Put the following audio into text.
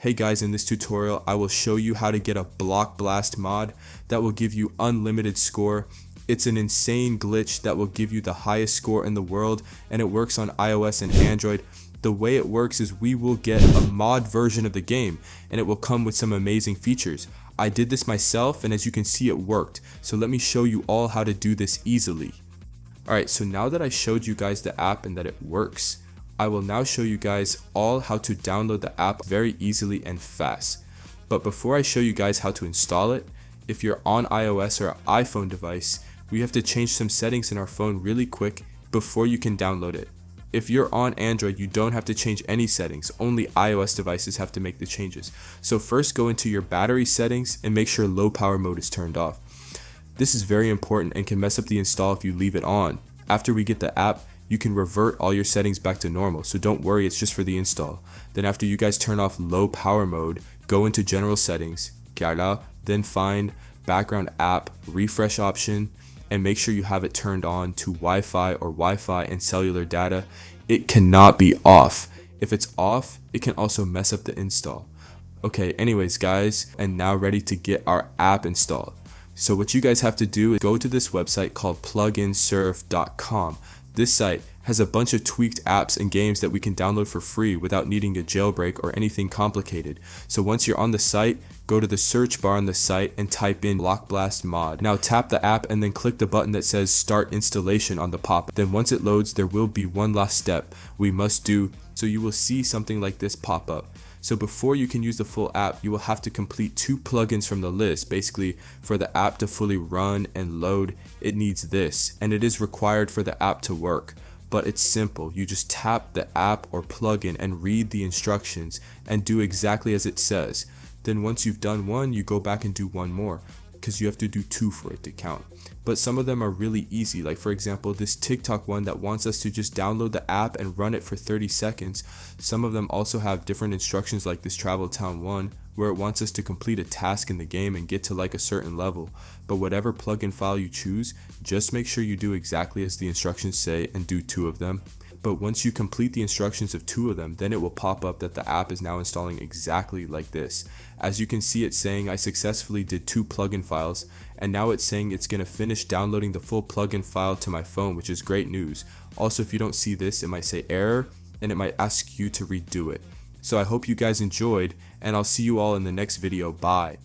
Hey guys, in this tutorial I will show you how to get a block blast mod that will give you unlimited score. It's an insane glitch that will give you the highest score in the world, and it works on iOS and Android. The way it works is we will get a mod version of the game and it will come with some amazing features. I did this myself and as you can see it worked, so let me show you all how to do this easily. Alright, so now that I showed you guys the app and that it works, I will now show you guys all how to download the app very easily and fast. But before I show you guys how to install it, if you're on iOS or iPhone device, we have to change some settings in our phone really quick before you can download it. If you're on Android, you don't have to change any settings, only iOS devices have to make the changes. So first go into your battery settings and make sure low power mode is turned off. This is very important and can mess up the install if you leave it on. After we get the app, you can revert all your settings back to normal, so don't worry, it's just for the install. Then after you guys turn off low power mode, go into general settings, then find background app refresh option and make sure you have it turned on to Wi-Fi or Wi-Fi and cellular data. It cannot be off. If it's off, it can also mess up the install. Okay, anyways guys, and now ready to get our app installed. So what you guys have to do is go to this website called pluginsurf.com. This site has a bunch of tweaked apps and games that we can download for free without needing a jailbreak or anything complicated. So once you're on the site, go to the search bar on the site and type in Block Blast Mod. Now tap the app and then click the button that says Start Installation on the pop. Then once it loads, there will be one last step we must do. So you will see something like this pop up. So before you can use the full app, you will have to complete 2 plugins from the list. Basically, for the app to fully run and load, it needs this, and it is required for the app to work. But it's simple. You just tap the app or plugin and read the instructions and do exactly as it says. Then once you've done one, you go back and do one more, because you have to do 2 for it to count. But some of them are really easy, like for example this TikTok one that wants us to just download the app and run it for 30 seconds. Some of them also have different instructions, like this Travel Town one where it wants us to complete a task in the game and get to like a certain level. But whatever plugin file you choose, just make sure you do exactly as the instructions say and do 2 of them. But once you complete the instructions of 2 of them, then it will pop up that the app is now installing exactly like this. As you can see, it's saying I successfully did 2 plugin files, and now it's saying it's going to finish downloading the full plugin file to my phone, which is great news. Also, if you don't see this, it might say error and it might ask you to redo it. So I hope you guys enjoyed, and I'll see you all in the next video. Bye.